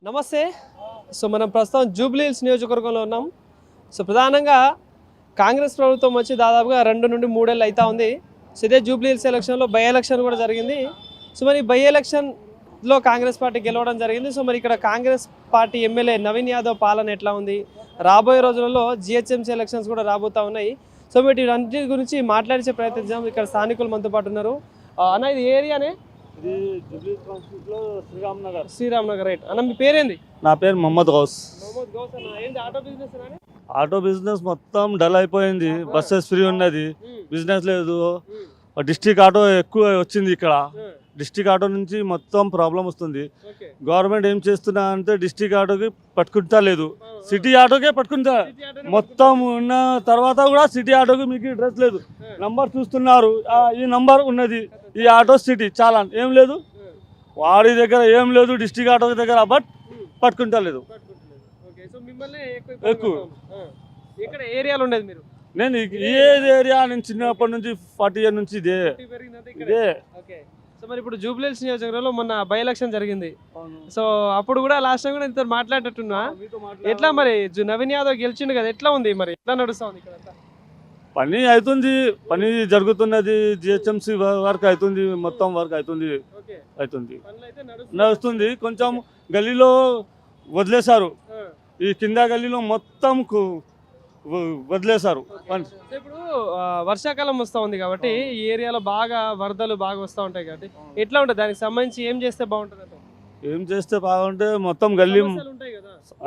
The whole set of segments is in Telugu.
నమస్తే. సో మనం ప్రస్తుతం జూబ్లీ హిల్స్ నియోజకవర్గంలో ఉన్నాం. సో ప్రధానంగా కాంగ్రెస్ ప్రభుత్వం వచ్చి దాదాపుగా 2 నుండి 3 ఏళ్ళు అవుతా ఉంది. సో ఇదే జూబ్లీ హిల్స్ ఎలక్షన్లో బై ఎలక్షన్ కూడా జరిగింది. సో మరి బై ఎలక్షన్లో కాంగ్రెస్ పార్టీ గెలవడం జరిగింది. సో మరి ఇక్కడ కాంగ్రెస్ పార్టీ ఎమ్మెల్యే నవీన్ యాదవ్ పాలన ఎట్లా ఉంది, రాబోయే రోజులలో జిహెచ్ఎంసీ ఎలక్షన్స్ కూడా రాబోతూ ఉన్నాయి. సో వీటి అన్నిటి గురించి మాట్లాడించే ప్రయత్నించాం. ఇక్కడ స్థానికులు మనతో పాటు ఉన్నారు. అన్న ఇది ఏరియానే శ్రీరామ్ నగర్ రైట్ అన్న. మీ పేరేంది? నా పేరు మొహమ్మద్ గౌస్. ఏంది ఆటో బిజినెస్? ఆటో బిజినెస్ మొత్తం డల్ అయిపోయింది. బస్సెస్ ఫ్రీ ఉన్నది, బిజినెస్ లేదు. డిస్ట్రిక్ట్ ఆటో ఎక్కువ వచ్చింది ఇక్కడ. డిస్ట్రిక్ట్ ఆటో నుంచి మొత్తం ప్రాబ్లం వస్తుంది. గవర్నమెంట్ ఏం చేస్తున్నా అంటే డిస్ట్రిక్ట్ ఆటోకి పట్టుకుంటా లేదు, సిటీ ఆటోకే పట్టుకుంటా. మొత్తం ఉన్న తర్వాత కూడా సిటీ ఆటోకి మీకు డ్రెస్ లేదు. నంబర్ చూస్తున్నారు, ఈ నంబర్ ఉన్నది, ఈ ఆటో సిటీ చాలా ఏం లేదు. వాడి దగ్గర ఏం లేదు డిస్ట్రిక్ట్ ఆటో దగ్గర, బట్ పట్టుకుంటా లేదు. ఎక్కువ నేను ఈ ఏరియా నుంచి చిన్నప్పటి నుంచి 40 ఇయర్ నుంచి ఇదే. సో మరి ఇప్పుడు జూబ్లీ హిల్స్ నియోజకవర్గంలో మొన్న బై ఎలక్షన్ జరిగింది. సో అప్పుడు కూడా లాస్ట్ టైం కూడా ఇంత మాట్లాడేటట్టున్నా. ఎట్లా మరి నవీన్ యాదవ్ గెలిచిండు కదా, ఎట్లా ఉంది మరి, ఎట్లా నడుస్తా ఉంది ఇక్కడ? పని అవుతుంది, పని జరుగుతున్నది. జిహెచ్ఎంసీ వర్క్ అవుతుంది, మొత్తం వర్క్ అవుతుంది నడుస్తుంది. కొంచెం గల్లీలో వదిలేశారు, ఈ కింద గల్లీలో మొత్తం వదిలేశారు. ఇప్పుడు వర్షాకాలం వస్తూ ఉంది కాబట్టి ఈ ఏరియాలో బాగా వరదలు బాగా వస్తూ ఉంటాయి కాబట్టి ఎట్లా ఉంటుంది, దానికి సంబంధించి ఏం చేస్తే బాగుంటుంది? ఏం చేస్తే బాగుంటే మొత్తం గల్లీ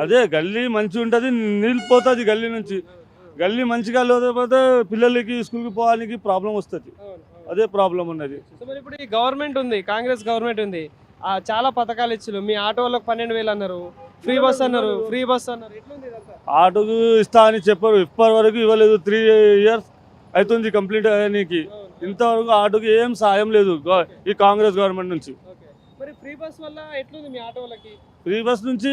అదే గల్లీ మంచిగా ఉంటుంది, నీళ్ళు పోతుంది గల్లీ నుంచి. గల్లీ మంచిగా లేకపోతే పిల్లలకి స్కూల్కి పోవడానికి ప్రాబ్లం వస్తుంది, అదే ప్రాబ్లం ఉన్నది. మరి ఇప్పుడు ఈ గవర్నమెంట్ ఉంది, కాంగ్రెస్ గవర్నమెంట్ ఉంది, చాలా పథకాలు ఇచ్చారు. మీ ఆటో వాళ్ళకి 12,000 అన్నారు, ఫ్రీ బస్ అన్నారు. ఆటోకు ఇస్తా అని చెప్పారు, ఇప్పటి వరకు ఇవ్వలేదు. 3 ఇయర్స్ అవుతుంది కంప్లీట్ అయ్యానికి. ఇంతవరకు ఆటోకి ఏం సాయం లేదు ఈ కాంగ్రెస్ గవర్నమెంట్ నుంచి. ఫ్రీ బస్ నుంచి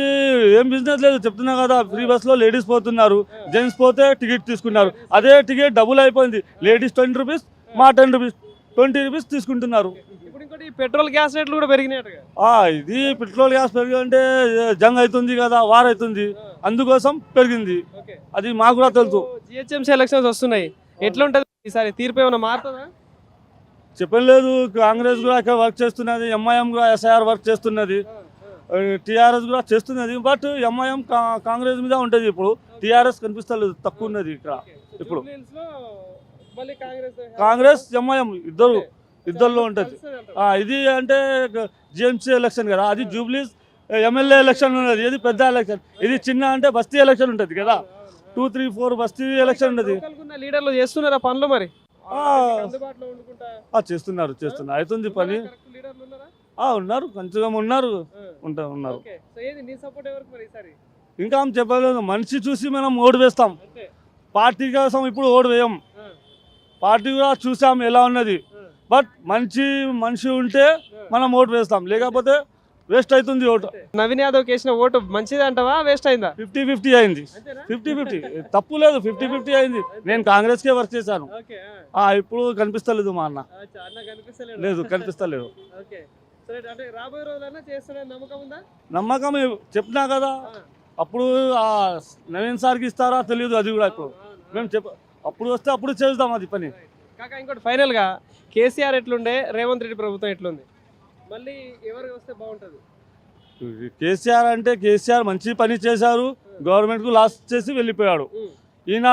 ఏం బిజినెస్ లేదు, చెప్తున్నా కదా. ఫ్రీ బస్ లో లేడీస్ పోతున్నారు, జెంట్స్ పోతే టికెట్ తీసుకున్నారు. అదే టికెట్ డబుల్ అయిపోయింది. లేడీస్ 20 రూపీస్, మా 10 రూపీస్, 20 రూపీస్ తీసుకుంటున్నారు. పెట్రోల్ గ్యాస్ రేట్లు కూడా పెరిగినాయి. ఇది పెట్రోల్ గ్యాస్ పెరిగిందంటే జంగ్ అవుతుంది కదా, వార్ అవుతుంది, అందుకోసం పెరిగింది. అది మాకు కూడా తెలుసు. జిహెచ్ఎంసీ ఎలక్షన్స్ వస్తున్నాయి, ఎట్లా ఉంటుంది ఈసారి? తీర్పు ఏమైనా మారుతుందా? చెప్పలేదు. కాంగ్రెస్ కూడా ఇక్కడ వర్క్ చేస్తున్నది, ఎంఐఎం కూడా ఎస్ఐఆర్ వర్క్ చేస్తున్నది, టీఆర్ఎస్ కూడా చేస్తున్నది. బట్ ఎంఐఎం కాంగ్రెస్ మీద ఉంటుంది. ఇప్పుడు టీఆర్ఎస్ కనిపిస్తలేదు, తక్కువ ఉన్నది ఇక్కడ. ఇప్పుడు కాంగ్రెస్ ఎంఐఎం ఇద్దరులో ఉంటుంది. ఇది అంటే జిహెచ్ఎంసీ ఎలక్షన్ కదా, అది జూబ్లీస్ ఎమ్మెల్యే ఎలక్షన్ ఉన్నది. ఇది పెద్ద ఎలక్షన్, ఇది చిన్న అంటే బస్తీ ఎలక్షన్ ఉంటుంది కదా. 2, 3, 4 బస్తీ ఎలక్షన్ ఉన్నది. లీడర్లు చేస్తున్నారా పనులు? మరి చేస్తున్నారు అవుతుంది పని. ఉన్నారు, కొంచెం ఉన్నారు. ఇంకా చెప్పలేదు. మనిషి చూసి మనం ఓటు వేస్తాం, పార్టీ కోసం ఇప్పుడు ఓటు వేయం. పార్టీ కూడా చూసాం ఎలా ఉన్నది, బట్ మనిషి ఉంటే మనం ఓటు వేస్తాం, లేకపోతే వేస్ట్ అవుతుంది ఓటు. నవీన్ యాదవ్ వేసిన ఓటు మంచిది అంటావా, వేస్ట్ అయిందా? 50-50 అయింది. 50-50 తప్పు లేదు, 50-50 అయింది. నేను కాంగ్రెస్ కే వర్క్ చేశాను. ఇప్పుడు కనిపిస్తలేదు మా అన్న, లేదు కనిపిస్తలేదు. నమ్మకం చెప్పినా కదా. అప్పుడు నవీన్ సార్కి ఇస్తారా తెలియదు, అది కూడా ఇప్పుడు మేము అప్పుడు వస్తే అప్పుడు చేద్దాం అది పని. కాకా ఇంకోటి ఫైనల్ గా, కేసీఆర్ ఎట్లుండే, రేవంత్ రెడ్డి ప్రభుత్వం ఎట్లుంది, మళ్ళీ ఎవరు వస్తే బాగుంటుంది? కేసీఆర్ అంటే కేసీఆర్ మంచి పని చేశారు, గవర్నమెంట్ కు లాస్ చేసి వెళ్ళిపోయాడు. ఈయన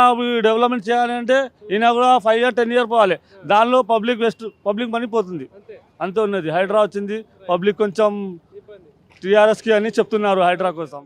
డెవలప్మెంట్ చేయాలంటే ఈయన కూడా 5 years 10 years పోవాలి. దానిలో పబ్లిక్ మనీ పోతుంది, అంతే ఉన్నది. హైడ్రా వచ్చింది, పబ్లిక్ కొంచెం టీఆర్ఎస్ కి అని చెప్తున్నారు హైడ్రా కోసం.